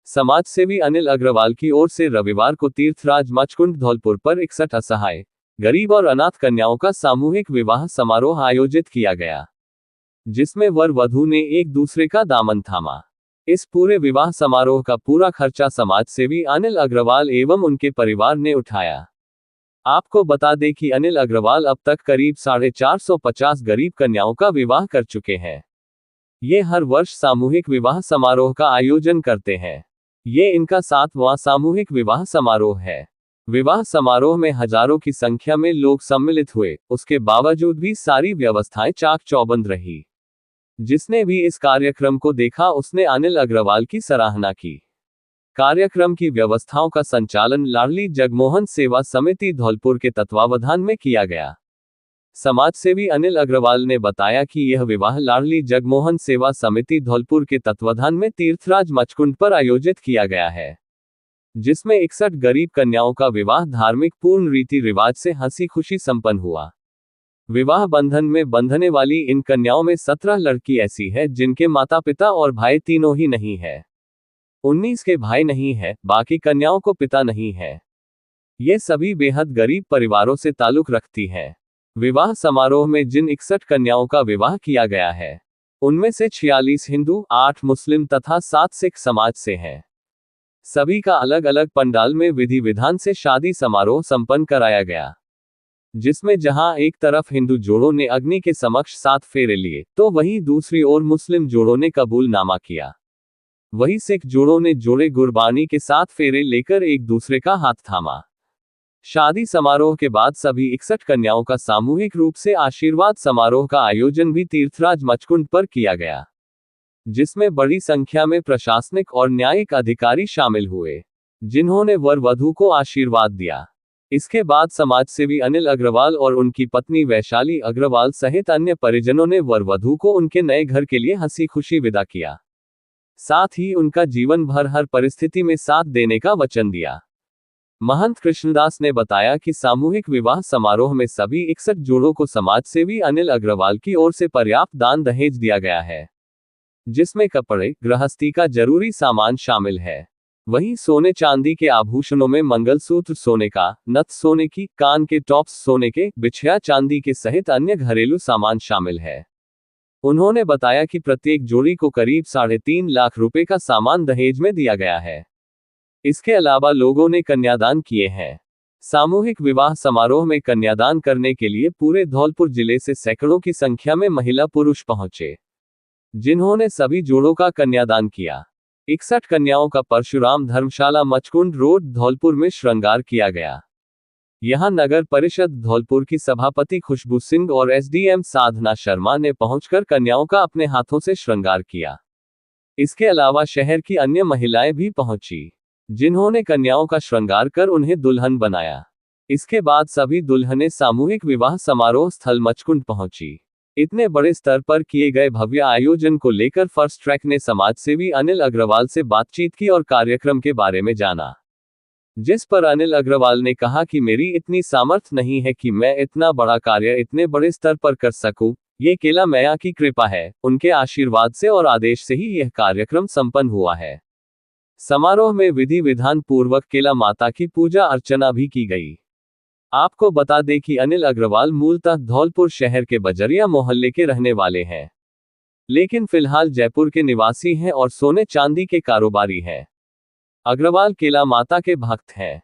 समाजसेवी अनिल अग्रवाल की ओर से रविवार को तीर्थराज मचकुंड धौलपुर पर 61 असहाय, गरीब और अनाथ कन्याओं का सामूहिक विवाह समारोह आयोजित किया गया, जिसमें वर वधू ने एक दूसरे का दामन थामा। इस पूरे विवाह समारोह का पूरा खर्चा समाजसेवी अनिल अग्रवाल एवं उनके परिवार ने उठाया। आपको बता दें कि अनिल अग्रवाल अब तक करीब 450 गरीब कन्याओं का विवाह कर चुके हैं। ये हर वर्ष सामूहिक विवाह समारोह का आयोजन करते हैं। ये इनका 7वां सामूहिक विवाह समारोह है। विवाह समारोह में हजारों की संख्या में लोग सम्मिलित हुए, उसके बावजूद भी सारी व्यवस्थाएं चाक चौबंद रही। जिसने भी इस कार्यक्रम को देखा उसने अनिल अग्रवाल की सराहना की। कार्यक्रम की व्यवस्थाओं का संचालन लाडली जगमोहन सेवा समिति धौलपुर के तत्वावधान में किया गया। समाजसेवी अनिल अग्रवाल ने बताया कि यह विवाह लाडली जगमोहन सेवा समिति धौलपुर के तत्वावधान में तीर्थराज मचकुंड पर आयोजित किया गया है, जिसमें 61 गरीब कन्याओं का विवाह धार्मिक पूर्ण रीति रिवाज से हंसी खुशी संपन्न हुआ। विवाह बंधन में बंधने वाली इन कन्याओं में 17 लड़की ऐसी है जिनके माता पिता और भाई तीनों ही नहीं है। 19 के भाई नहीं है, बाकी कन्याओं को पिता नहीं है। ये सभी बेहद गरीब परिवारों से ताल्लुक रखती हैं। विवाह समारोह में जिन 61 कन्याओं का विवाह किया गया है, उनमें से 46 हिंदू, 8 मुस्लिम तथा 7 सिख समाज से हैं। सभी का अलग अलग पंडाल में विधि विधान से शादी समारोह संपन्न कराया गया, जिसमें जहां एक तरफ हिंदू जोड़ों ने अग्नि के समक्ष 7 फेरे लिए, तो वहीं दूसरी ओर मुस्लिम जोड़ों ने कबूलनामा किया। वहीं सिख जोड़ों ने जोड़े गुरबानी के 7 फेरे लेकर एक दूसरे का हाथ थामा। शादी समारोह के बाद सभी 61 कन्याओं का सामूहिक रूप से आशीर्वाद समारोह का आयोजन भी तीर्थराज मचकुंड पर किया गया, जिसमें बड़ी संख्या में प्रशासनिक और न्यायिक अधिकारी शामिल हुए, जिन्होंने वर वधू को आशीर्वाद दिया। इसके बाद समाजसेवी अनिल अग्रवाल और उनकी पत्नी वैशाली अग्रवाल सहित अन्य परिजनों ने वर वधू को उनके नए घर के लिए हंसी खुशी विदा किया। साथ ही उनका जीवन भर हर परिस्थिति में साथ देने का वचन दिया। महंत कृष्णदास ने बताया कि सामूहिक विवाह समारोह में सभी 61 जोड़ों को समाजसेवी अनिल अग्रवाल की ओर से पर्याप्त दान दहेज दिया गया है, जिसमें कपड़े, गृहस्थी का जरूरी सामान शामिल है। वहीं सोने चांदी के आभूषणों में मंगलसूत्र सोने का, नथ सोने की, कान के टॉप्स सोने के, बिछिया चांदी के सहित अन्य घरेलू सामान शामिल है। उन्होंने बताया कि प्रत्येक जोड़ी को करीब 3.5 लाख रुपए का सामान दहेज में दिया गया है। इसके अलावा लोगों ने कन्यादान किए हैं। सामूहिक विवाह समारोह में कन्यादान करने के लिए पूरे धौलपुर जिले से सैकड़ों की संख्या में महिला पुरुष पहुंचे, जिन्होंने सभी जोड़ों का कन्यादान किया। 61 कन्याओं का परशुराम धर्मशाला मचकुंड रोड धौलपुर में श्रृंगार किया गया। यहां नगर परिषद धौलपुर की सभापति खुशबू सिंह और एसडीएम साधना शर्मा ने पहुंचकर कन्याओं का अपने हाथों से श्रृंगार किया। इसके अलावा शहर की अन्य महिलाएं भी पहुंची, जिन्होंने कन्याओं का श्रृंगार कर उन्हें दुल्हन बनाया। इसके बाद सभी दुल्हनें सामूहिक विवाह समारोह स्थल मचकुंड पहुंची। इतने बड़े स्तर पर किए गए भव्य आयोजन को लेकर फर्स्ट ट्रैक ने समाजसेवी अनिल अग्रवाल से बातचीत की और कार्यक्रम के बारे में जाना, जिस पर अनिल अग्रवाल ने कहा कि मेरी इतनी सामर्थ्य नहीं है कि मैं इतना बड़ा कार्य इतने बड़े स्तर पर कर सकूं। ये केवल मैया की कृपा है, उनके आशीर्वाद से और आदेश से ही यह कार्यक्रम संपन्न हुआ है। समारोह में विधि विधान पूर्वक केला माता की पूजा अर्चना भी की गई। आपको बता दें कि अनिल अग्रवाल मूलतः धौलपुर शहर के बजरिया मोहल्ले के रहने वाले हैं, लेकिन फिलहाल जयपुर के निवासी हैं और सोने चांदी के कारोबारी हैं। अग्रवाल केला माता के भक्त हैं।